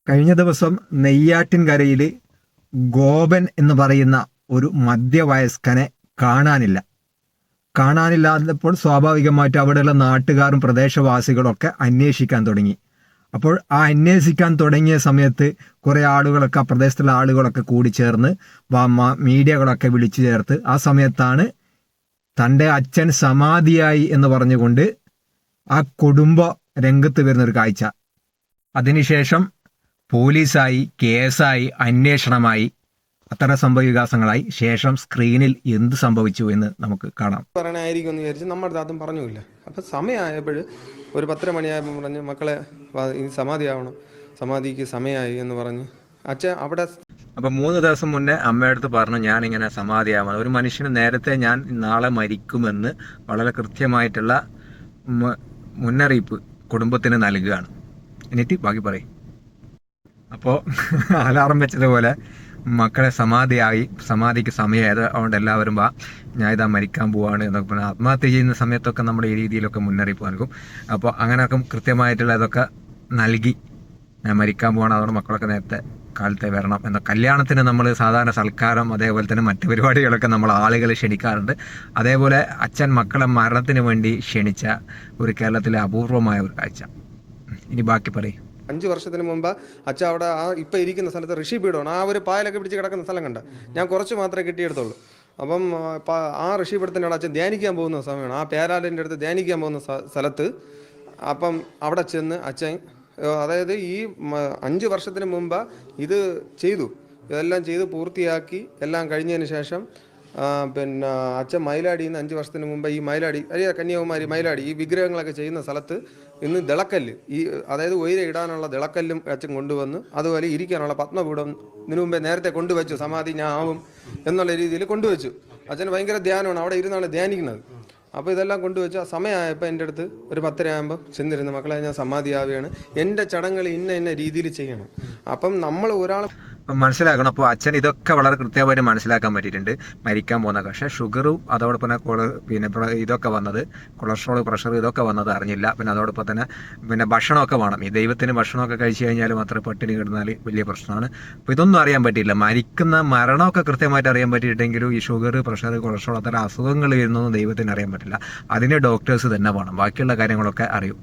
കഴിഞ്ഞ ദിവസം നെയ്യാറ്റിൻകരയിൽ ഗോപൻ എന്ന് പറയുന്ന ഒരു മധ്യവയസ്കനെ കാണാനില്ല. കാണാനില്ലാത്തപ്പോൾ സ്വാഭാവികമായിട്ട് അവിടെയുള്ള നാട്ടുകാരും പ്രദേശവാസികളൊക്കെ അന്വേഷിക്കാൻ തുടങ്ങി. അപ്പോൾ ആ അന്വേഷിക്കാൻ തുടങ്ങിയ സമയത്ത് കുറേ ആളുകളൊക്കെ, ആ പ്രദേശത്തുള്ള ആളുകളൊക്കെ കൂടി ചേർന്ന് മീഡിയകളൊക്കെ വിളിച്ചു ചേർത്ത് ആ സമയത്താണ് തൻ്റെ അച്ഛൻ സമാധിയായി എന്ന് പറഞ്ഞുകൊണ്ട് ആ കുടുംബ രംഗത്ത് വരുന്നൊരു കാഴ്ച. അതിനുശേഷം പോലീസായി, കേസായി, അന്വേഷണമായി, അത്തരം സംഭവ വികാസങ്ങളായി. ശേഷം സ്ക്രീനിൽ എന്ത് സംഭവിച്ചു എന്ന് നമുക്ക് കാണാം. പറയണായിരിക്കും എന്ന് വിചാരിച്ച് നമ്മുടെ അതും പറഞ്ഞില്ല. അപ്പം സമയമായപ്പോൾ ഒരു 10 മണിയായപ്പോൾ പറഞ്ഞ് മക്കളെ ഇനി സമാധിയാവണം, സമാധിക്ക് സമയമായി എന്ന് പറഞ്ഞ് അച്ഛൻ അവിടെ. അപ്പം 3 ദിവസം മുന്നേ അമ്മയടുത്ത് പറഞ്ഞു ഞാനിങ്ങനെ സമാധിയാവണം. ഒരു മനുഷ്യന് നേരത്തെ ഞാൻ നാളെ മരിക്കുമെന്ന് വളരെ കൃത്യമായിട്ടുള്ള മുന്നറിയിപ്പ് കുടുംബത്തിന് നൽകുകയാണ്. എന്നിട്ട് ബാക്കി പറയും. അപ്പോൾ അലാറം വെച്ചതുപോലെ മക്കളെ സമാധിക്ക് സമയമായത് അതുകൊണ്ട് എല്ലാവരും ഞാൻ ഇതാ മരിക്കാൻ പോവാണ് എന്നൊക്കെ പറഞ്ഞാൽ ആത്മഹത്യ ചെയ്യുന്ന സമയത്തൊക്കെ നമ്മൾ ഈ രീതിയിലൊക്കെ മുന്നറിയിപ്പ് നൽകും. അപ്പോൾ അങ്ങനെയൊക്കെ കൃത്യമായിട്ടുള്ള ഇതൊക്കെ നൽകി ഞാൻ മരിക്കാൻ പോവാണ്, അതുകൊണ്ട് മക്കളൊക്കെ നേരത്തെ കാലത്തെ വരണം എന്ന. കല്യാണത്തിന് നമ്മൾ സാധാരണ സൽക്കാരം, അതേപോലെ തന്നെ മറ്റു പരിപാടികളൊക്കെ നമ്മൾ ആളുകളെ ക്ഷണിക്കാറുണ്ട്. അതേപോലെ അച്ഛൻ മക്കളെ മരണത്തിന് വേണ്ടി ക്ഷണിച്ച ഒരു കേരളത്തിലെ അപൂർവമായ ഒരു കാഴ്ച. ഇനി ബാക്കി പറയും. 5 വർഷത്തിന് മുമ്പ് അച്ഛൻ അവിടെ ഇപ്പം ഇരിക്കുന്ന സ്ഥലത്ത് ഋഷിപീഠമാണ്. ആ ഒരു പായലൊക്കെ പിടിച്ച് കിടക്കുന്ന സ്ഥലം കണ്ട. ഞാൻ കുറച്ച് മാത്രമേ കിട്ടിയെടുത്തുള്ളൂ. അപ്പം ആ ഋഷിപീഠത്തിൻ്റെ അച്ഛൻ ധ്യാനിക്കാൻ പോകുന്ന സമയമാണ്. ആ പേരാലിൻ്റെ അടുത്ത് ധ്യാനിക്കാൻ പോകുന്ന സ്ഥലത്ത് അപ്പം അവിടെ ചെന്ന് അച്ഛൻ, അതായത് ഈ 5 വർഷത്തിന് മുമ്പ് ഇത് ചെയ്തു, ഇതെല്ലാം ചെയ്ത് പൂർത്തിയാക്കി എല്ലാം കഴിഞ്ഞതിന് ശേഷം പിന്നെ അച്ഛൻ മയിലാടിയിൽ നിന്ന് 5 വർഷത്തിന് മുമ്പ് ഈ മയിലാടി കന്യാകുമാരി മയിലാടി ഈ വിഗ്രഹങ്ങളൊക്കെ ചെയ്യുന്ന സ്ഥലത്ത് ഇന്ന് ദിളക്കല്ല്, അതായത് ഉയരെ ഇടാനുള്ള ദിളക്കല്ലും അച്ഛൻ കൊണ്ടുവന്ന്, അതുപോലെ ഇരിക്കാനുള്ള പത്മപീഠം ഇതിനു മുമ്പേ നേരത്തെ കൊണ്ടുവച്ചു. സമാധി ഞാൻ ആവും എന്നുള്ള രീതിയിൽ കൊണ്ടുവച്ചു. അച്ഛന് ഭയങ്കര ധ്യാനമാണ്, അവിടെ ഇരുന്നാണ് ധ്യാനിക്കുന്നത്. അപ്പോൾ ഇതെല്ലാം കൊണ്ടുവച്ച് സമയമായപ്പോൾ എൻ്റെ അടുത്ത് ഒരു 10 ആകുമ്പോൾ ചെന്നിരുന്നു, മക്കളെ ഞാൻ സമാധിയാവുകയാണ്, എൻ്റെ ചടങ്ങുകൾ ഇന്ന രീതിയിൽ ചെയ്യണം. അപ്പം നമ്മൾ ഒരാൾ മനസ്സിലാക്കണം. അപ്പോൾ അച്ഛൻ ഇതൊക്കെ വളരെ കൃത്യമായിട്ട് മനസ്സിലാക്കാൻ പറ്റിയിട്ടുണ്ട്. മരിക്കാൻ പോകുന്ന പക്ഷേ ഷുഗറും അതോടൊപ്പം പിന്നെ ഇതൊക്കെ വന്നത്, കൊളസ്ട്രോൾ, പ്രഷർ ഇതൊക്കെ വന്നത് അറിഞ്ഞില്ല. പിന്നെ അതോടൊപ്പം തന്നെ ഭക്ഷണമൊക്കെ വേണം. ഈ ദൈവത്തിന് ഭക്ഷണമൊക്കെ കഴിച്ചു കഴിഞ്ഞാലും അത്ര പട്ടിണി കിടന്നാൽ വലിയ പ്രശ്നമാണ്. അപ്പോൾ ഇതൊന്നും അറിയാൻ പറ്റിയില്ല. മരണമൊക്കെ കൃത്യമായിട്ട് അറിയാൻ പറ്റിയിട്ടെങ്കിലും ഈ ഷുഗർ, പ്രഷർ, കൊളസ്ട്രോൾ അത്തരം അസുഖങ്ങൾ വരുന്നൊന്നും ദൈവത്തിന് അറിയാൻ പറ്റില്ല. അതിന് ഡോക്ടേഴ്സ് തന്നെ വേണം. ബാക്കിയുള്ള കാര്യങ്ങളൊക്കെ അറിയും.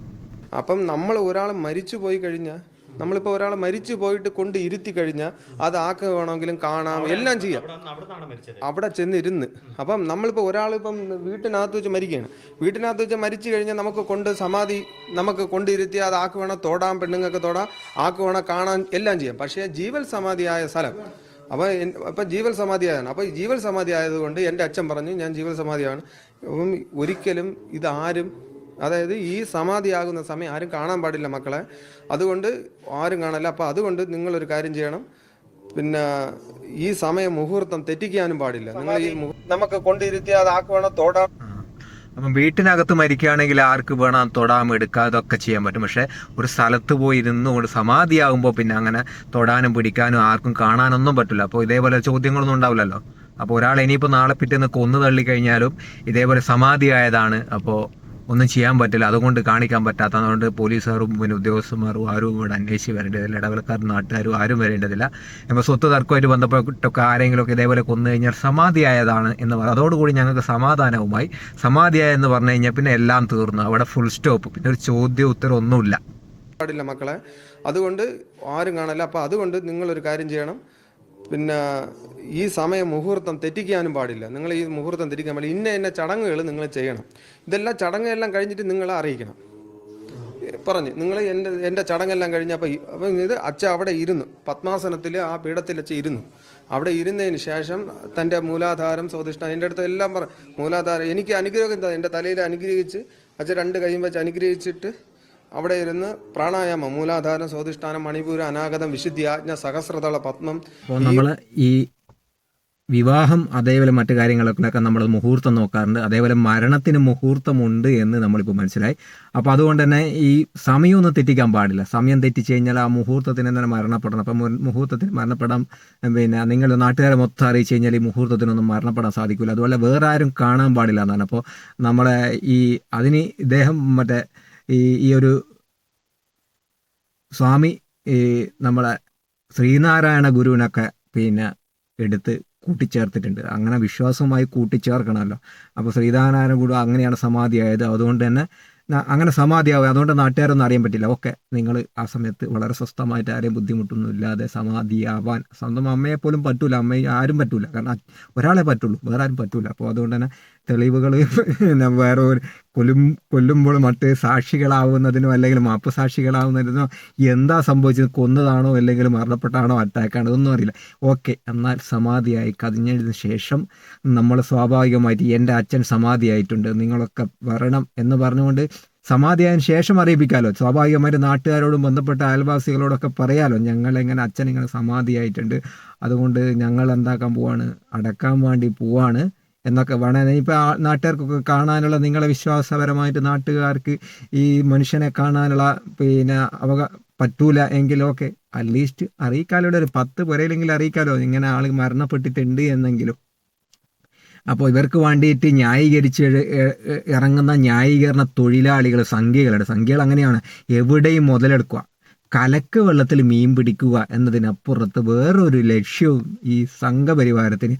അപ്പം നമ്മൾ ഒരാൾ മരിച്ചു പോയി കഴിഞ്ഞാൽ, നമ്മളിപ്പോൾ ഒരാൾ മരിച്ചു പോയിട്ട് കൊണ്ട് ഇരുത്തി കഴിഞ്ഞാൽ അത് ആക്ക് വേണമെങ്കിലും കാണാം, എല്ലാം ചെയ്യാം. അവിടെ ചെന്നിരുന്ന് അപ്പം നമ്മളിപ്പോൾ ഒരാളിപ്പം വീട്ടിനകത്ത് വെച്ച് മരിക്കുകയാണ്. വീട്ടിനകത്ത് വെച്ച് മരിച്ചു കഴിഞ്ഞാൽ നമുക്ക് സമാധി നമുക്ക് കൊണ്ടിരുത്തി അത് ആക്ക് വേണം തൊടാം, പെണ്ണുങ്ങൾക്ക് തൊടാം, ആക്ക് വേണം കാണാൻ, എല്ലാം ചെയ്യാം. പക്ഷേ ജീവൽ സമാധിയായ സ്ഥലം, അപ്പം ജീവൽ സമാധിയായാണ്. അപ്പോൾ ജീവൽ സമാധി ആയതുകൊണ്ട് എൻ്റെ അച്ഛൻ പറഞ്ഞു ഞാൻ ജീവൽ സമാധിയാണ്. അപ്പം ഒരിക്കലും ഇതാരും, അതായത് ഈ സമാധിയാകുന്ന സമയം ആരും കാണാൻ പാടില്ല മക്കളെ, അതുകൊണ്ട് ആരും കാണല്ല. അപ്പോൾ അതുകൊണ്ട് നിങ്ങളൊരു കാര്യം ചെയ്യണം, പിന്നെ ഈ സമയം മുഹൂർത്തം തെറ്റിക്കാനും പാടില്ല. നിങ്ങൾ ഈ നമുക്ക് കൊണ്ടിരുത്തി അത് ആക്ക് വേണം തൊടാം. അപ്പം വീട്ടിനകത്ത് മരിക്കുകയാണെങ്കിൽ ആർക്ക് വേണം തൊടാം, എടുക്കാം, ഇതൊക്കെ ചെയ്യാൻ പറ്റും. പക്ഷേ ഒരു സ്ഥലത്ത് പോയി ഇരുന്നുകൊണ്ട് സമാധിയാകുമ്പോൾ പിന്നെ അങ്ങനെ തൊടാനും പിടിക്കാനും ആർക്കും കാണാനൊന്നും പറ്റില്ല. അപ്പോൾ ഇതേപോലെ ചോദ്യങ്ങളൊന്നും ഉണ്ടാവില്ലല്ലോ. അപ്പോൾ ഒരാൾ ഇനിയിപ്പോൾ നാളെ പിറ്റേന്ന് കൊന്നു തള്ളിക്കഴിഞ്ഞാലും ഇതേപോലെ സമാധിയായതാണ്, അപ്പോൾ ഒന്നും ചെയ്യാൻ പറ്റില്ല. അതുകൊണ്ട് കാണിക്കാൻ പറ്റാത്തതുകൊണ്ട് പോലീസുകാരും പിന്നെ ഉദ്യോഗസ്ഥന്മാരും ആരും ഇവിടെ അന്വേഷിച്ച് വരേണ്ടതില്ല. ഇടവലക്കാരും നാട്ടുകാരും ആരും വരേണ്ടതില്ല. ഇപ്പോൾ സ്വത്ത് തർക്കമായിട്ട് ബന്ധപ്പെട്ടൊക്കെ ആരെങ്കിലുമൊക്കെ ഇതേപോലെ കൊന്നു കഴിഞ്ഞാൽ സമാധിയായതാണ് എന്ന് പറയും. അതോടുകൂടി ഞങ്ങൾക്ക് സമാധാനവുമായി. സമാധിയായെന്ന് പറഞ്ഞു കഴിഞ്ഞാൽ പിന്നെ എല്ലാം തീർന്നു, അവിടെ ഫുൾ സ്റ്റോപ്പ്. പിന്നെ ഒരു ചോദ്യം ഉത്തരം ഒന്നുമില്ല. പാടില്ല മക്കളെ, അതുകൊണ്ട് ആരും കാണല്ല. അപ്പോൾ അതുകൊണ്ട് നിങ്ങളൊരു കാര്യം ചെയ്യണം, പിന്നെ ഈ സമയം മുഹൂർത്തം തെറ്റിക്കാനും പാടില്ല. നിങ്ങൾ ഈ മുഹൂർത്തം തെറ്റിക്കാൻ പാടില്ല. ഇന്ന ചടങ്ങുകൾ നിങ്ങൾ ചെയ്യണം. ഇതെല്ലാം ചടങ്ങെല്ലാം കഴിഞ്ഞിട്ട് നിങ്ങളെ അറിയിക്കണം പറഞ്ഞ്. നിങ്ങൾ എൻ്റെ ചടങ്ങെല്ലാം കഴിഞ്ഞപ്പോൾ അപ്പം ഇത് അച്ഛൻ അവിടെ ഇരുന്നു, പത്മാസനത്തിൽ ആ പീഠത്തിൽ അച്ഛൻ ഇരുന്നു. അവിടെ ഇരുന്നതിന് ശേഷം തൻ്റെ മൂലാധാരം, സ്വധിഷ്ഠാനം, എൻ്റെ അടുത്ത് എല്ലാം മൂലാധാരം എനിക്ക് അനുഗ്രഹം എന്താ, എൻ്റെ തലയിൽ അനുഗ്രഹിച്ച് അച്ഛൻ 2 കൈയും വെച്ച് അനുഗ്രഹിച്ചിട്ട് അവിടെ ഇരുന്ന് പ്രാണായാമം, മൂലാധാരം, സ്വാധിഷ്ഠാനം, മണിപൂര, അനാഗതം, വിശുദ്ധി, ആജ്ഞ, സഹസ്രതള, പത്മം. നമ്മൾ ഈ വിവാഹം അതേപോലെ മറ്റു കാര്യങ്ങളൊക്കെ നമ്മൾ മുഹൂർത്തം നോക്കാറുണ്ട്. അതേപോലെ മരണത്തിന് മുഹൂർത്തമുണ്ട് എന്ന് നമ്മളിപ്പോൾ മനസ്സിലായി. അപ്പോൾ അതുകൊണ്ട് തന്നെ ഈ സമയമൊന്നും തെറ്റിക്കാൻ പാടില്ല. സമയം തെറ്റിച്ച് കഴിഞ്ഞാൽ ആ മുഹൂർത്തത്തിന് തന്നെ മരണപ്പെടണം. അപ്പം മുഹൂർത്തത്തിന് മരണപ്പെടാൻ പിന്നെ നിങ്ങൾ നാട്ടുകാരെ മൊത്തം അറിയിച്ച് കഴിഞ്ഞാൽ ഈ മുഹൂർത്തത്തിനൊന്നും മരണപ്പെടാൻ സാധിക്കില്ല. അതുപോലെ വേറെ ആരും കാണാൻ പാടില്ല എന്നാണ്. അപ്പോൾ നമ്മളെ അതിന് ഇദ്ദേഹം ഈ ഒരു സ്വാമി ഈ നമ്മളെ ശ്രീനാരായണ ഗുരുവിനൊക്കെ പിന്നെ എടുത്ത് കൂട്ടിച്ചേർത്തിട്ടുണ്ട്. അങ്ങനെ വിശ്വാസവുമായി കൂട്ടിച്ചേർക്കണമല്ലോ. അപ്പോൾ ശ്രീനാരായണ ഗുരു അങ്ങനെയാണ് സമാധിയായത്. അതുകൊണ്ട് തന്നെ അങ്ങനെ സമാധിയാവുക, അതുകൊണ്ട് നാട്ടുകാരൊന്നും അറിയാൻ പറ്റില്ല. ഓക്കെ, നിങ്ങൾ ആ സമയത്ത് വളരെ സ്വസ്ഥമായിട്ട് ആരെയും ബുദ്ധിമുട്ടൊന്നും ഇല്ലാതെ സമാധിയാവാൻ സ്വന്തം അമ്മയെ പോലും പറ്റൂല, അമ്മയെ ആരും പറ്റൂല. കാരണം ഒരാളെ പറ്റുള്ളൂ, വേറെ ആരും പറ്റൂല. അപ്പോൾ അതുകൊണ്ട് തന്നെ തെളിവുകൾ വേറെ ഒരു കൊല്ലുമ്പോൾ മറ്റ് സാക്ഷികളാവുന്നതിനോ അല്ലെങ്കിൽ മാപ്പ് സാക്ഷികളാവുന്നതിനോ എന്താ സംഭവിച്ചത്, കൊന്നതാണോ അല്ലെങ്കിൽ മരണപ്പെട്ടാണോ അറ്റാക്കാണോ ഇതൊന്നും അറിയില്ല. ഓക്കെ, എന്നാൽ സമാധിയായി കതിഞ്ഞതിന് ശേഷം നമ്മൾ സ്വാഭാവികമായിട്ട് എൻ്റെ അച്ഛൻ സമാധിയായിട്ടുണ്ട്, നിങ്ങളൊക്കെ വരണം എന്ന് പറഞ്ഞുകൊണ്ട് സമാധിയായതിനു ശേഷം അറിയിപ്പിക്കാമല്ലോ. സ്വാഭാവികമായിട്ട് നാട്ടുകാരോടും ബന്ധപ്പെട്ട അയൽവാസികളോടൊക്കെ പറയാമല്ലോ, ഞങ്ങളെങ്ങനെ അച്ഛൻ ഇങ്ങനെ സമാധിയായിട്ടുണ്ട്, അതുകൊണ്ട് ഞങ്ങൾ എന്താക്കാൻ പോവാണ്, അടക്കാൻ വേണ്ടി പോവാണ് എന്നൊക്കെ വേണം. ഇപ്പോൾ നാട്ടുകാർക്കൊക്കെ കാണാനുള്ള, നിങ്ങളെ വിശ്വാസപരമായിട്ട് നാട്ടുകാർക്ക് ഈ മനുഷ്യനെ കാണാനുള്ള പിന്നെ പറ്റൂല എങ്കിലൊക്കെ അറ്റ്ലീസ്റ്റ് അറിയിക്കാലോ, ഒരു 10 പേരെങ്കിലും അറിയിക്കാലോ ഇങ്ങനെ ആൾ മരണപ്പെട്ടിട്ടുണ്ട് എന്നെങ്കിലും. അപ്പോൾ ഇവർക്ക് വേണ്ടിയിട്ട് ന്യായീകരിച്ച് ഇറങ്ങുന്ന ന്യായീകരണ തൊഴിലാളികൾ സംഖ്യകൾ അങ്ങനെയാണ്, എവിടെയും മുതലെടുക്കുക, കലക്ക് വെള്ളത്തിൽ മീൻ പിടിക്കുക എന്നതിനപ്പുറത്ത് വേറൊരു ലക്ഷ്യവും ഈ സംഘപരിവാരത്തിന്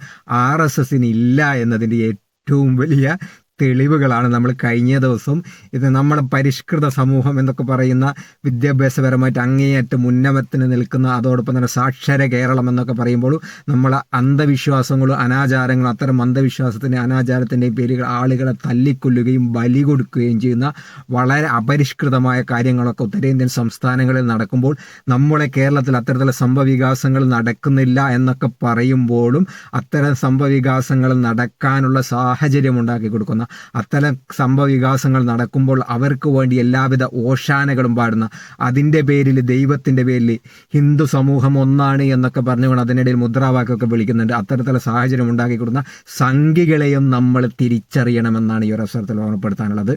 RSSന് ഇല്ല എന്നതിൻ്റെ ഏറ്റവും വലിയ തെളിവുകളാണ് നമ്മൾ കഴിഞ്ഞ ദിവസം ഇത് നമ്മുടെ പരിഷ്കൃത സമൂഹം എന്നൊക്കെ പറയുന്ന വിദ്യാഭ്യാസപരമായിട്ട് അങ്ങേയറ്റം ഉന്നമത്തിന് നിൽക്കുന്ന, അതോടൊപ്പം തന്നെ സാക്ഷര കേരളം എന്നൊക്കെ പറയുമ്പോൾ നമ്മളെ അന്ധവിശ്വാസങ്ങളും അനാചാരങ്ങളും, അത്തരം അന്ധവിശ്വാസത്തിൻ്റെ അനാചാരത്തിൻ്റെയും പേരുകൾ ആളുകളെ തല്ലിക്കൊല്ലുകയും ബലി കൊടുക്കുകയും ചെയ്യുന്ന വളരെ അപരിഷ്കൃതമായ കാര്യങ്ങളൊക്കെ ഉത്തരേന്ത്യൻ സംസ്ഥാനങ്ങളിൽ നടക്കുമ്പോൾ നമ്മളെ കേരളത്തിൽ അത്തരത്തിലുള്ള സംഭവവികാസങ്ങൾ നടക്കുന്നില്ല എന്നൊക്കെ പറയുമ്പോഴും അത്തരം സംഭവവികാസങ്ങൾ നടക്കാനുള്ള സാഹചര്യം ഉണ്ടാക്കി കൊടുക്കുന്ന, അത്തരം സംഭവവികാസങ്ങൾ നടക്കുമ്പോൾ അവർക്ക് വേണ്ടി എല്ലാവിധ ഓശാനകളും പാടുന്ന, അതിൻ്റെ പേരിൽ ദൈവത്തിൻ്റെ പേരിൽ ഹിന്ദു സമൂഹം ഒന്നാണ് എന്നൊക്കെ പറഞ്ഞുകൊണ്ട് അതിനിടയിൽ മുദ്രാവാക്യമൊക്കെ വിളിക്കുന്നുണ്ട്. അത്തരത്തിലുള്ള സാഹചര്യം ഉണ്ടാക്കി കൊടുക്കുന്ന സംഘികളെയും നമ്മൾ തിരിച്ചറിയണമെന്നാണ് ഈ ഒരു അവസരത്തിൽ ഓർമ്മപ്പെടുത്താനുള്ളത്.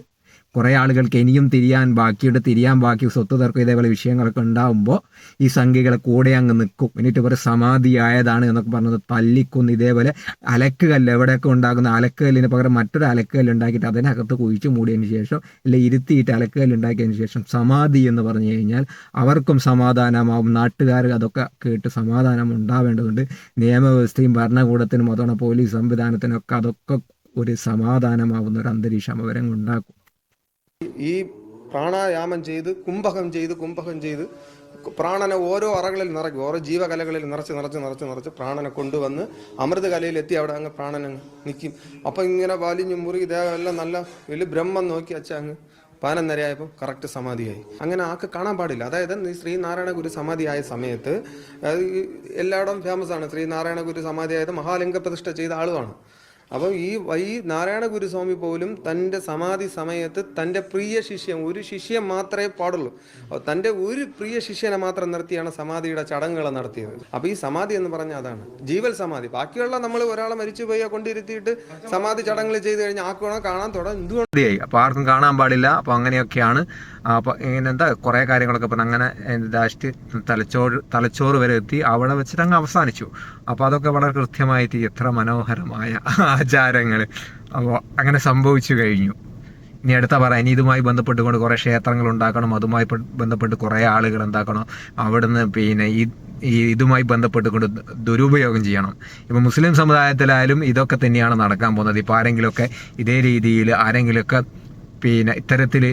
കുറേ ആളുകൾക്ക് ഇനിയും തിരിയാൻ ബാക്കി സ്വത്ത് തർക്കം ഇതേപോലെ വിഷയങ്ങളൊക്കെ ഉണ്ടാകുമ്പോൾ ഈ സംഖ്യകളെ കൂടെ അങ്ങ് നിൽക്കും. എന്നിട്ട് ഇവർ സമാധിയായതാണ് എന്നൊക്കെ പറഞ്ഞത് തല്ലിക്കൊന്ന് ഇതേപോലെ അലക്കുകല്ല് എവിടെയൊക്കെ ഉണ്ടാക്കുന്ന അലക്കുകല്ലിന് പകരം മറ്റൊരു അലക്കുകല്ല് ഉണ്ടാക്കിയിട്ട് അതിനകത്ത് കുഴിച്ചു മൂടിയതിന് ശേഷം ഇല്ല ഇരുത്തിയിട്ട് അലക്കുകല്ല് ഉണ്ടാക്കിയതിന് ശേഷം സമാധി എന്ന് പറഞ്ഞു കഴിഞ്ഞാൽ അവർക്കും സമാധാനമാവും, നാട്ടുകാർ അതൊക്കെ കേട്ട് സമാധാനം ഉണ്ടാവേണ്ടതുണ്ട്. നിയമവ്യവസ്ഥയും ഭരണകൂടത്തിനും അതോടെ പോലീസ് സംവിധാനത്തിനൊക്കെ അതൊക്കെ ഒരു സമാധാനമാവുന്ന ഒരു അന്തരീക്ഷം അവരങ്ങ് ഉണ്ടാക്കും. ഈ പ്രാണായാമം ചെയ്ത് കുംഭകം ചെയ്ത് പ്രാണനെ ഓരോ അറകളിൽ നിറയ്ക്കും, ഓരോ ജീവകലകളിൽ നിറച്ച് പ്രാണനെ കൊണ്ടുവന്ന് അമൃത കലയിലെത്തി അവിടെ അങ്ങ് പ്രാണൻ നിൽക്കും. അപ്പം ഇങ്ങനെ വലിഞ്ഞു മുറുകി ദേഹമെല്ലാം നല്ല വലിയ ബ്രഹ്മം നോക്കി അച്ഛ അങ്ങ് 11:30 കറക്റ്റ് സമാധിയായി. അങ്ങനെ ആൾക്ക് കാണാൻ പാടില്ല. അതായത് ഈ ശ്രീനാരായണ ഗുരു സമാധിയായ സമയത്ത് എല്ലായിടവും ഫേമസ് ആണ്, ശ്രീനാരായണ ഗുരു സമാധിയായത് മഹാലിംഗ പ്രതിഷ്ഠ ചെയ്ത ആളുമാണ്. അപ്പം ഈ നാരായണ ഗുരുസ്വാമി പോലും തൻ്റെ സമാധി സമയത്ത് തൻ്റെ പ്രിയ ശിഷ്യൻ, ഒരു ശിഷ്യൻ മാത്രമേ പാടുള്ളൂ, തൻ്റെ ഒരു പ്രിയ ശിഷ്യനെ മാത്രം നിർത്തിയാണ് സമാധിയുടെ ചടങ്ങുകൾ നടത്തിയത്. അപ്പോൾ ഈ സമാധി എന്ന് പറഞ്ഞാൽ അതാണ് ജീവൽ സമാധി. ബാക്കിയുള്ള നമ്മൾ ഒരാളെ മരിച്ചു പോയി കൊണ്ടിരുത്തിയിട്ട് സമാധി ചടങ്ങുകൾ ചെയ്ത് കഴിഞ്ഞാൽ ആക്കുവാണോ കാണാൻ തുടങ്ങും, എന്തുകൊണ്ട് അപ്പോൾ ആർക്കും കാണാൻ പാടില്ല. അപ്പോൾ അങ്ങനെയൊക്കെയാണ്. അപ്പോൾ ഇങ്ങനെ കുറേ കാര്യങ്ങളൊക്കെ പറഞ്ഞ് അങ്ങനെ ലാസ്റ്റ് തലച്ചോറ് വരെ എത്തി, അവിടെ വെച്ചിട്ട് അങ്ങ് അവസാനിച്ചു. അപ്പോൾ അതൊക്കെ വളരെ കൃത്യമായിട്ട് എത്ര മനോഹരമായ ആചാരങ്ങൾ അപ്പോൾ അങ്ങനെ സംഭവിച്ചു കഴിഞ്ഞു. ഇനി അടുത്ത പറയാം, ഇനി ഇതുമായി ബന്ധപ്പെട്ടുകൊണ്ട് കുറേ ക്ഷേത്രങ്ങൾ ഉണ്ടാക്കണം, അതുമായി ബന്ധപ്പെട്ട് കുറേ ആളുകൾ എന്താക്കണം, അവിടുന്ന് പിന്നെ ഇതുമായി ബന്ധപ്പെട്ടുകൊണ്ട് ദുരുപയോഗം ചെയ്യണം. ഇപ്പം മുസ്ലിം സമുദായത്തിലായാലും ഇതൊക്കെ തന്നെയാണ് നടക്കാൻ പോകുന്നത്. ഇപ്പോൾ ആരെങ്കിലുമൊക്കെ ഇതേ രീതിയിൽ ആരെങ്കിലുമൊക്കെ ഇത്തരത്തിൽ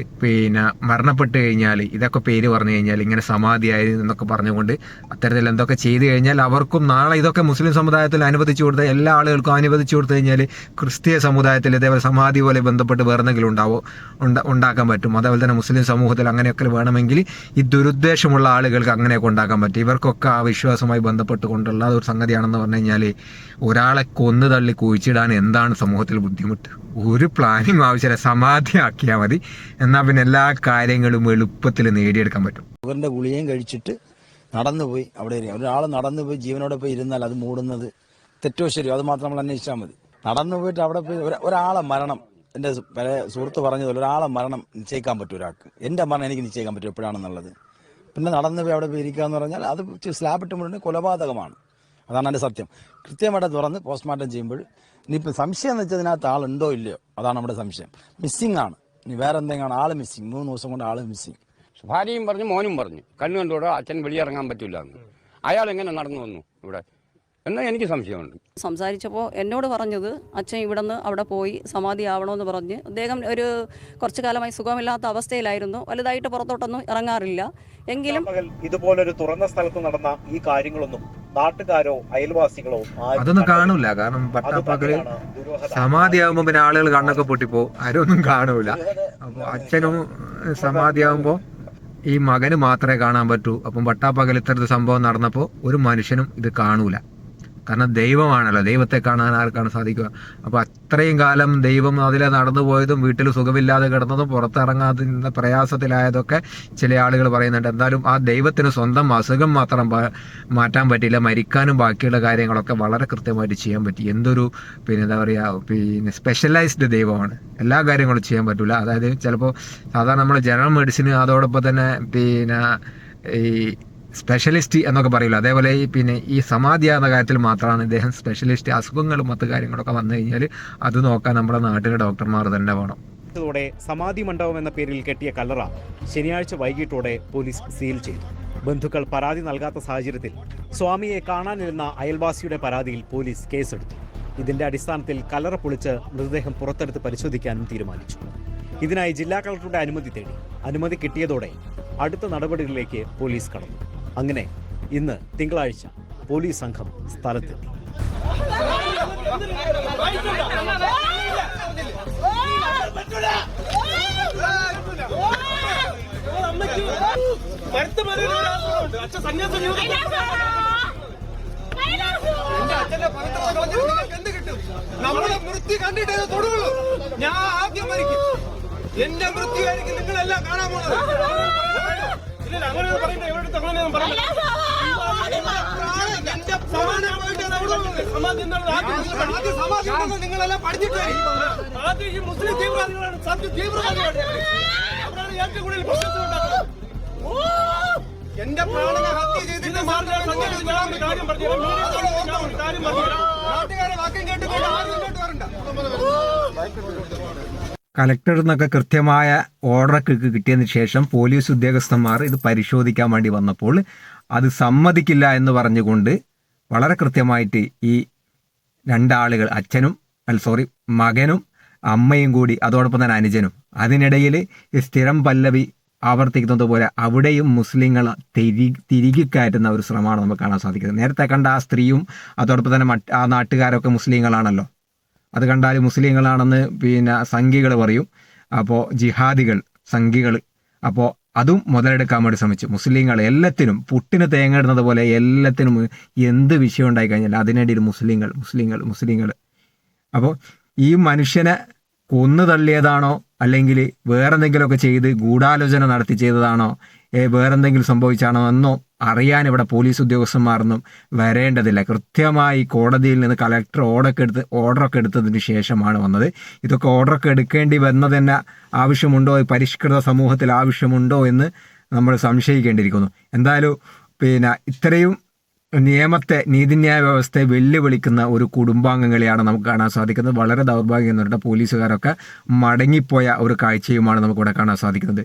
മരണപ്പെട്ട് കഴിഞ്ഞാൽ ഇതൊക്കെ പേര് പറഞ്ഞു കഴിഞ്ഞാൽ ഇങ്ങനെ സമാധിയായി എന്നൊക്കെ പറഞ്ഞുകൊണ്ട് അത്തരത്തിൽ എന്തൊക്കെ ചെയ്തു കഴിഞ്ഞാൽ അവർക്കും നാളെ ഇതൊക്കെ മുസ്ലിം സമുദായത്തിൽ അനുവദിച്ചു കൊടുത്ത എല്ലാ ആളുകൾക്കും അനുവദിച്ചു കൊടുത്തു കഴിഞ്ഞാൽ ക്രിസ്തീയ സമുദായത്തിൽ ഇതേപോലെ സമാധി പോലെ ബന്ധപ്പെട്ട് വേറെന്തെങ്കിലും ഉണ്ടാക്കാൻ പറ്റും. അതേപോലെ തന്നെ മുസ്ലിം സമൂഹത്തിൽ അങ്ങനെയൊക്കെ വേണമെങ്കിൽ ഈ ദുരുദ്ദേശമുള്ള ആളുകൾക്ക് അങ്ങനെയൊക്കെ ഉണ്ടാക്കാൻ പറ്റും. ഇവർക്കൊക്കെ ആ വിശ്വാസവുമായി ബന്ധപ്പെട്ടുകൊണ്ടുള്ള ഒരു സംഗതിയാണെന്ന് പറഞ്ഞു കഴിഞ്ഞാൽ ഒരാളെ കൊന്നു തള്ളി കുഴിച്ചിടാൻ എന്താണ് സമൂഹത്തിൽ ബുദ്ധിമുട്ട്? ഒരു പ്ലാനിങ് ആവശ്യമില്ല, സമാധിയാക്കിയാൽ മതി. എന്നാൽ പിന്നെ എല്ലാ കാര്യങ്ങളും എളുപ്പത്തിൽ നേടിയെടുക്കാൻ പറ്റും. ഷുഗറിന്റെ ഗുളികയും കഴിച്ചിട്ട് നടന്നുപോയി അവിടെ ഒരാൾ നടന്നുപോയി ജീവനോടെ പോയി ഇരുന്നാൽ അത് മൂടുന്നത് തെറ്റോ ശരിയോ അത് മാത്രം നമ്മൾ അന്വേഷിച്ചാൽ മതി. നടന്നുപോയിട്ട് അവിടെ പോയി ഒരാളെ മരണം, എൻ്റെ പല സുഹൃത്ത് പറഞ്ഞതുപോലെ ഒരാളെ മരണം നിശ്ചയിക്കാൻ പറ്റും ഒരാൾക്ക്. എൻ്റെ മരണം എനിക്ക് നിശ്ചയിക്കാൻ പറ്റും എപ്പോഴാണെന്നുള്ളത്. പിന്നെ നടന്നുപോയി അവിടെ പോയി ഇരിക്കുക എന്ന് പറഞ്ഞാൽ അത് സ്ലാബിട്ട് മുന്നേ കൊലപാതകമാണ്. അതാണ് എൻ്റെ സത്യം. കൃത്യമായിട്ട് തുറന്ന് പോസ്റ്റ്മോർട്ടം ചെയ്യുമ്പോൾ ഇനിയിപ്പോൾ സംശയം എന്ന് വെച്ചാൽ ഇതിനകത്ത് ആളുണ്ടോ ഇല്ലയോ, അതാണ് നമ്മുടെ സംശയം. മിസ്സിംഗ് ആണ്, ഇനി വേറെ എന്തെങ്കിലും ആൾ മിസ്സിങ്, 3 ദിവസം കൊണ്ട് ആൾ മിസ്സിങ്. ഭാര്യയും പറഞ്ഞു, മോനും പറഞ്ഞു, കണ്ണു കണ്ടോടെ അച്ഛൻ വെളിയിറങ്ങാൻ പറ്റില്ല എന്ന്. അയാൾ എങ്ങനെ നടന്നു വന്നു ഇവിടെ എന്ന് എനിക്ക് സംശയമുണ്ട്. സംസാരിച്ചപ്പോൾ എന്നോട് പറഞ്ഞത് അച്ഛൻ ഇവിടെ നിന്ന് അവിടെ പോയി സമാധി ആവണമെന്ന് പറഞ്ഞ് അദ്ദേഹം ഒരു കുറച്ചു കാലമായി സുഖമില്ലാത്ത അവസ്ഥയിലായിരുന്നു. വലുതായിട്ട് പുറത്തോട്ടൊന്നും ഇറങ്ങാറില്ല. എങ്കിലും ഇതുപോലൊരു തുറന്ന സ്ഥലത്ത് നടന്ന ഈ കാര്യങ്ങളൊന്നും നാട്ടുകാരോ അയൽവാസികളോ അതൊന്നും കാണൂല. കാരണം പട്ടാപ്പകല് സമാധിയാകുമ്പോ പിന്നെ ആളുകൾ കണ്ണൊക്കെ പൊട്ടിപ്പോ ആരൊന്നും കാണൂല. അപ്പൊ അച്ഛനും സമാധിയാകുമ്പോ ഈ മകന് മാത്രമേ കാണാൻ പറ്റൂ. അപ്പം പട്ടാപ്പകൽ ഇത്തരത്തിൽ സംഭവം നടന്നപ്പോൾ ഒരു മനുഷ്യനും ഇത് കാണൂല. കാരണം ദൈവമാണല്ലോ, ദൈവത്തെ കാണാൻ ആർക്കാണ് സാധിക്കുക? അപ്പോൾ അത്രയും കാലം ദൈവം അതിലെ നടന്നു പോയതും വീട്ടിൽ സുഖമില്ലാതെ കിടന്നതും പുറത്തിറങ്ങാതെ പ്രയാസത്തിലായതൊക്കെ ചില ആളുകൾ പറയുന്നുണ്ട്. എന്തായാലും ആ ദൈവത്തിന് സ്വന്തം അസുഖം മാത്രം മാറ്റാൻ പറ്റിയില്ല, മരിക്കാനും ബാക്കിയുള്ള കാര്യങ്ങളൊക്കെ വളരെ കൃത്യമായിട്ട് ചെയ്യാൻ പറ്റി. എന്തൊരു എന്താ പറയുക, സ്പെഷ്യലൈസ്ഡ് ദൈവമാണ്. എല്ലാ കാര്യങ്ങളും ചെയ്യാൻ പറ്റില്ല. അതായത് ചിലപ്പോൾ സാധാരണ നമ്മൾ ജനറൽ മെഡിസിന് അതോടൊപ്പം തന്നെ ഈ സ്പെഷ്യലിസ്റ്റ് എന്നൊക്കെ പറയില്ല, അതേപോലെ ഈ സമാധിയാകുന്ന കാര്യത്തിൽ മാത്രമാണ് ഇദ്ദേഹം സ്പെഷ്യലിസ്റ്റ്. അസുഖങ്ങളും മറ്റു കാര്യങ്ങളൊക്കെ വന്നു കഴിഞ്ഞാൽ അത് നോക്കാൻ നമ്മുടെ നാട്ടിലെ ഡോക്ടർമാർ തന്നെ വേണം. ോടെ സമാധി മണ്ഡപം എന്ന പേരിൽ കെട്ടിയ കല്ലറ ശനിയാഴ്ച വൈകിട്ടോടെ പോലീസ് സീൽ ചെയ്തു. ബന്ധുക്കൾ പരാതി നൽകാത്ത സാഹചര്യത്തിൽ സ്വാമിയെ കാണാനിരുന്ന അയൽവാസിയുടെ പരാതിയിൽ പോലീസ് കേസെടുത്തു. ഇതിന്റെ അടിസ്ഥാനത്തിൽ കല്ലറ പൊളിച്ച് മൃതദേഹം പുറത്തെടുത്ത് പരിശോധിക്കാനും തീരുമാനിച്ചു. ഇതിനായി ജില്ലാ കളക്ടറുടെ അനുമതി തേടി. അനുമതി കിട്ടിയതോടെ അടുത്ത നടപടികളിലേക്ക് പോലീസ് കടന്നു. അങ്ങനെ ഇന്ന് തിങ്കളാഴ്ച പോലീസ് സംഘം സ്ഥലത്തെത്തി. നമ്മളെ മൃത്യു കണ്ടിട്ടേ തൊടുള്ളൂ. ഞാൻ ആദ്യം മരിക്കും. എന്റെ മൃത്യുവായിരിക്കും നിങ്ങളെല്ലാം കാണാൻ പോണത്. നിങ്ങളെല്ലാം പഠിച്ചിട്ട് ആദ്യം ഈ മുസ്ലിം തീവ്രവാദികളാണ് സത്യ തീവ്രവാദികളാണ്. അവരാണ് ഏറ്റവും കൂടുതൽ പ്രശ്നത്തിലുണ്ടാക്കുന്നത്. എന്റെ പ്രാണനെ ഹത്യ ചെയ്തിട്ട് നാട്ടുകാരെ വാക്യം കേട്ടുകൊണ്ട് ആരും ഇങ്ങോട്ട് വരണ്ട. കലക്ടറിൽ നിന്നൊക്കെ കൃത്യമായ ഓർഡറൊക്കെ കിട്ടിയതിന് ശേഷം പോലീസ് ഉദ്യോഗസ്ഥന്മാർ ഇത് പരിശോധിക്കാൻ വേണ്ടി വന്നപ്പോൾ അത് സമ്മതിക്കില്ല എന്ന് പറഞ്ഞുകൊണ്ട് വളരെ കൃത്യമായിട്ട് ഈ രണ്ടാളുകൾ മകനും അമ്മയും കൂടി അതോടൊപ്പം തന്നെ അനുജനും അതിനിടയിൽ ഈ സ്ഥിരം പല്ലവി ആവർത്തിക്കുന്നത് പോലെ അവിടെയും മുസ്ലിങ്ങൾ തിരികെ കയറ്റുന്ന ഒരു ശ്രമമാണ് നമുക്ക് കാണാൻ സാധിക്കുന്നത്. നേരത്തെ കണ്ട ആ സ്ത്രീയും അതോടൊപ്പം തന്നെ ആ നാട്ടുകാരൊക്കെ മുസ്ലിങ്ങളാണല്ലോ. അത് കണ്ടാൽ മുസ്ലിങ്ങളാണെന്ന് സംഘികൾ പറയും. അപ്പോൾ ജിഹാദികൾ സംഘികൾ അപ്പോൾ അതും മുതലെടുക്കാൻ വേണ്ടി ശ്രമിച്ചു. മുസ്ലിങ്ങൾ എല്ലാത്തിനും പുട്ടിന് തേങ്ങ ഇടുന്നത് പോലെ എല്ലാത്തിനും എന്ത് വിഷയം ഉണ്ടായി കഴിഞ്ഞാൽ അതിനിടയിൽ മുസ്ലിങ്ങൾ. അപ്പോൾ ഈ മനുഷ്യനെ കൊന്നു തള്ളിയതാണോ അല്ലെങ്കിൽ വേറെന്തെങ്കിലുമൊക്കെ ചെയ്ത് ഗൂഢാലോചന നടത്തി ചെയ്തതാണോ വേറെന്തെങ്കിലും സംഭവിച്ചാണോ എന്നോ അറിയാൻ ഇവിടെ പോലീസ് ഉദ്യോഗസ്ഥന്മാരൊന്നും വരേണ്ടതില്ല. കൃത്യമായി കോടതിയിൽ നിന്ന് കലക്ടർ ഓർഡറൊക്കെ എടുത്തതിന് ശേഷമാണ് വന്നത്. ഇതൊക്കെ ഓർഡറൊക്കെ എടുക്കേണ്ടി വന്നതന്നെ ആവശ്യമുണ്ടോ, പരിഷ്കൃത സമൂഹത്തിൽ ആവശ്യമുണ്ടോ എന്ന് നമ്മൾ സംശയിക്കേണ്ടിയിരിക്കുന്നു. എന്തായാലും ഇത്രയും നിയമത്തെ, നീതിന്യായ വ്യവസ്ഥയെ വെല്ലുവിളിക്കുന്ന ഒരു കുടുംബാംഗങ്ങളെയാണ് നമുക്ക് കാണാൻ സാധിക്കുന്നത്. വളരെ ദൗർഭാഗ്യം എന്ന് പറഞ്ഞാൽ പോലീസുകാരൊക്കെ മടങ്ങിപ്പോയ ഒരു കാഴ്ചയുമാണ് നമുക്കിവിടെ കാണാൻ സാധിക്കുന്നത്.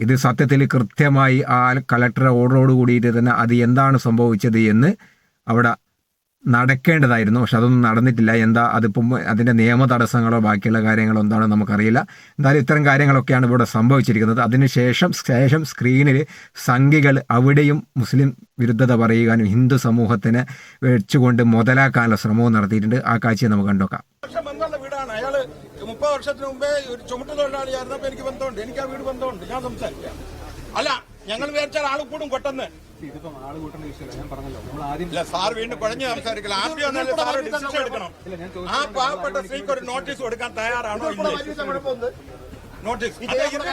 ഇത് സത്യത്തിൽ കൃത്യമായി ആ കലക്ടറുടെ ഓർഡറോട് കൂടിയിട്ട് തന്നെ അത് എന്താണ് സംഭവിച്ചത് എന്ന് അവിടെ നടക്കേണ്ടതായിരുന്നു. പക്ഷെ അതൊന്നും നടന്നിട്ടില്ല. അതിപ്പം അതിൻ്റെ നിയമ തടസ്സങ്ങളോ ബാക്കിയുള്ള കാര്യങ്ങളോ എന്താണെന്ന് നമുക്കറിയില്ല. എന്തായാലും ഇത്തരം കാര്യങ്ങളൊക്കെയാണ് ഇവിടെ സംഭവിച്ചിരിക്കുന്നത്. അതിനുശേഷം സ്ക്രീനിൽ സംഘികൾ അവിടെയും മുസ്ലിം വിരുദ്ധത പറയുവാനും ഹിന്ദു സമൂഹത്തിനെ വെച്ചുകൊണ്ട് മുതലാക്കാനുള്ള ശ്രമവും നടത്തിയിട്ടുണ്ട്. ആ കാഴ്ചയെ നമുക്ക് കണ്ടുനോക്കാം. വീടാണ് അയാള് 30 വർഷത്തിന് മുമ്പേ ഒരു ചുമട്ട് തൊഴിലാളിയായിരുന്നപ്പോ എനിക്ക് ബന്ധമുണ്ട്. എനിക്ക് ആ വീട് ബന്ധമുണ്ട്. ഞാൻ സംസാരിക്കാം. അല്ല, ഞങ്ങൾ വിചാരിച്ചാൽ ആൾ കൂടും കൊട്ടെന്ന്. സാർ വീണ്ടും കുഴഞ്ഞ് സംസാരിക്കില്ല. ആദ്യം സാർ ഡിസിഷൻ എടുക്കണം. ആ പാവപ്പെട്ട സ്ത്രീക്ക് ഒരു നോട്ടീസ് കൊടുക്കാൻ തയ്യാറാണോ? നോട്ടീസ്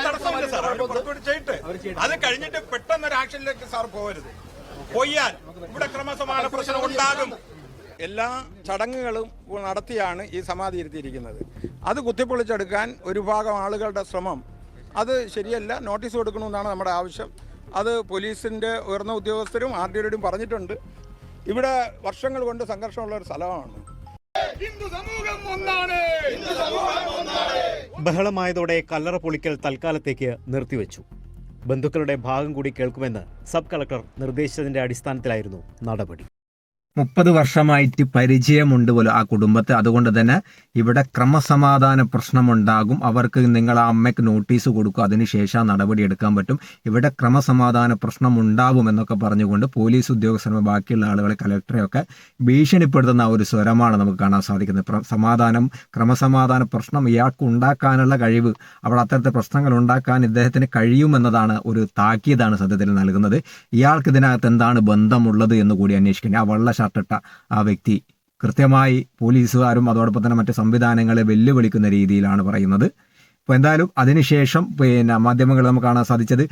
തടസ്സമില്ല സാർ. ചെയ്തിട്ട് അത് കഴിഞ്ഞിട്ട് പെട്ടെന്ന് ഒരു ആക്ഷനിലേക്ക് സാർ പോകരുത്. പോയാൽ ഇവിടെ ക്രമസമാധാന പ്രശ്നം ഉണ്ടാകും. എല്ലാ ചടങ്ങുകളും നടത്തിയാണ് ഈ സമാധി ഇരുത്തിയിരിക്കുന്നത്. അത് കുത്തിപ്പൊളിച്ചെടുക്കാൻ ഒരു ഭാഗം ആളുകളുടെ ശ്രമം അത് ശരിയല്ല. നോട്ടീസ് കൊടുക്കണമെന്നാണ് നമ്മുടെ ആവശ്യം. അത് പോലീസിന്റെ ഉയർന്ന ഉദ്യോഗസ്ഥരും ആർഡിയോടും പറഞ്ഞിട്ടുണ്ട്. ഇവിടെ വർഷങ്ങൾ കൊണ്ട് സംഘർഷമുള്ള ഒരു സ്ഥലമാണ്. ബഹളമായതോടെ കല്ലറ പൊളിക്കൽ തൽക്കാലത്തേക്ക് നിർത്തിവെച്ചു. ബന്ധുക്കളുടെ ഭാഗം കൂടി കേൾക്കുമെന്ന് സബ് കളക്ടർ നിർദ്ദേശിച്ചതിന്റെ അടിസ്ഥാനത്തിലായിരുന്നു നടപടി. 30 വർഷമായിട്ട് പരിചയമുണ്ട് പോലും ആ കുടുംബത്തെ. അതുകൊണ്ട് തന്നെ ഇവിടെ ക്രമസമാധാന പ്രശ്നമുണ്ടാകും. അവർക്ക് നിങ്ങൾ ആ അമ്മയ്ക്ക് നോട്ടീസ് കൊടുക്കുക, അതിനുശേഷം നടപടി എടുക്കാൻ പറ്റും. ഇവിടെ ക്രമസമാധാന പ്രശ്നം ഉണ്ടാവും എന്നൊക്കെ പറഞ്ഞുകൊണ്ട് പോലീസ് ഉദ്യോഗസ്ഥരും ബാക്കിയുള്ള ആളുകളെ കലക്ടറെയൊക്കെ ഭീഷണിപ്പെടുത്തുന്ന ഒരു സ്വരമാണ് നമുക്ക് കാണാൻ സാധിക്കുന്നത്. ക്രമസമാധാന പ്രശ്നം ഇയാൾക്ക് ഉണ്ടാക്കാനുള്ള കഴിവ്, അവിടെ അത്തരത്തെ പ്രശ്നങ്ങൾ ഉണ്ടാക്കാൻ ഇദ്ദേഹത്തിന് കഴിയുമെന്നതാണ് ഒരു താക്കീതാണ് സത്യത്തിൽ നൽകുന്നത്. ഇയാൾക്ക് ഇതിനകത്ത് എന്താണ് ബന്ധമുള്ളത് എന്ന് കൂടി അന്വേഷിക്കുന്നത്. ആ വെള്ള ഷർട്ടിട്ട ആ വ്യക്തി കൃത്യമായി പോലീസുകാരും അതോടൊപ്പം തന്നെ മറ്റ് സംവിധാനങ്ങളെ വെല്ലുവിളിക്കുന്ന രീതിയിലാണ് പറയുന്നത്. അപ്പോൾ എന്തായാലും അതിനുശേഷം മാധ്യമങ്ങൾ നമുക്ക് കാണാൻ സാധിച്ചത്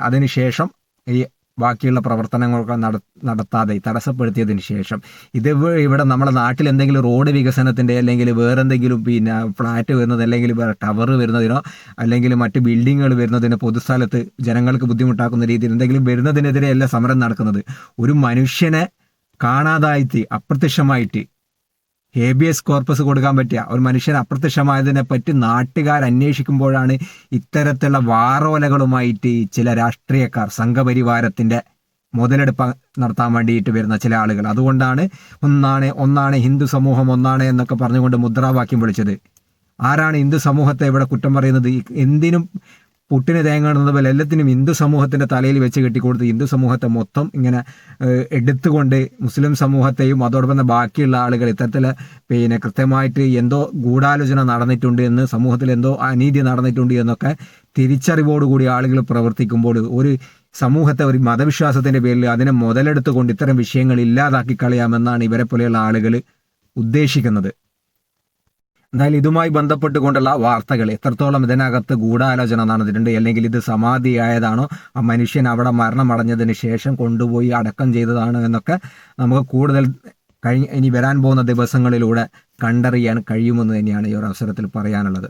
അതിനുശേഷം ഈ ബാക്കിയുള്ള പ്രവർത്തനങ്ങളൊക്കെ നടത്താതെ തടസ്സപ്പെടുത്തിയതിന് ശേഷം ഇവിടെ നമ്മുടെ നാട്ടിൽ എന്തെങ്കിലും റോഡ് വികസനത്തിൻ്റെ അല്ലെങ്കിൽ വേറെന്തെങ്കിലും ഫ്ലാറ്റ് വരുന്നത് അല്ലെങ്കിൽ ടവർ വരുന്നതിനോ അല്ലെങ്കിൽ മറ്റ് ബിൽഡിങ്ങുകൾ വരുന്നതിനോ പൊതുസ്ഥലത്ത് ജനങ്ങൾക്ക് ബുദ്ധിമുട്ടാക്കുന്ന രീതിയിൽ എന്തെങ്കിലും വരുന്നതിനെതിരെയല്ല സമരം നടക്കുന്നത്. ഒരു മനുഷ്യനെ കാണാതായിട്ട് അപ്രത്യക്ഷമായിട്ട് ഹേബിയസ് കോർപ്പസ് കൊടുക്കാൻ പറ്റിയ ഒരു മനുഷ്യൻ അപ്രത്യക്ഷമായതിനെ പറ്റി നാട്ടുകാർ അന്വേഷിക്കുമ്പോഴാണ് ഇത്തരത്തിലുള്ള വാറോലകളുമായിട്ട് ചില രാഷ്ട്രീയക്കാർ സംഘപരിവാരത്തിന്റെ മുതലെടുപ്പ് നടത്താൻ വേണ്ടിയിട്ട് വരുന്ന ചില ആളുകൾ. അതുകൊണ്ടാണ് ഒന്നാണ് ഹിന്ദു സമൂഹം ഒന്നാണ് എന്നൊക്കെ പറഞ്ഞുകൊണ്ട് മുദ്രാവാക്യം വിളിച്ചത്. ആരാണ് ഹിന്ദു സമൂഹത്തെ ഇവിടെ കുറ്റം പറയുന്നത്? എന്തിനും പുട്ടിന് തേങ്ങുന്നത് പോലെ എല്ലാത്തിനും ഹിന്ദു സമൂഹത്തിന്റെ തലയിൽ വെച്ച് കെട്ടിക്കൊടുത്ത് ഹിന്ദു സമൂഹത്തെ മൊത്തം ഇങ്ങനെ എടുത്തുകൊണ്ട് മുസ്ലിം സമൂഹത്തെയും അതോടൊപ്പം ബാക്കിയുള്ള ആളുകൾ ഇത്തരത്തിൽ കൃത്യമായിട്ട് എന്തോ ഗൂഢാലോചന നടന്നിട്ടുണ്ട് എന്ന്, സമൂഹത്തിൽ എന്തോ അനീതി നടന്നിട്ടുണ്ട് എന്നൊക്കെ തിരിച്ചറിവോടുകൂടി ആളുകൾ പ്രവർത്തിക്കുമ്പോൾ ഒരു സമൂഹത്തെ ഒരു മതവിശ്വാസത്തിന്റെ പേരിൽ അതിനെ മുതലെടുത്തുകൊണ്ട് ഇത്തരം വിഷയങ്ങൾ ഇല്ലാതാക്കി കളയാമെന്നാണ് ഇവരെ പോലെയുള്ള ആളുകൾ ഉദ്ദേശിക്കുന്നത്. എന്തായാലും ഇതുമായി ബന്ധപ്പെട്ടുകൊണ്ടുള്ള വാർത്തകൾ എത്രത്തോളം ഇതിനകത്ത് ഗൂഢാലോചന നടന്നിട്ടുണ്ട്, അല്ലെങ്കിൽ ഇത് സമാധിയായതാണോ, ആ മനുഷ്യൻ അവിടെ മരണമടഞ്ഞതിന് ശേഷം കൊണ്ടുപോയി അടക്കം ചെയ്തതാണോ എന്നൊക്കെ നമുക്ക് കൂടുതൽ ഇനി വരാൻ പോകുന്ന ദിവസങ്ങളിലൂടെ കണ്ടറിയാൻ കഴിയുമെന്ന് തന്നെയാണ് ഈ ഒരു അവസരത്തിൽ പറയാനുള്ളത്.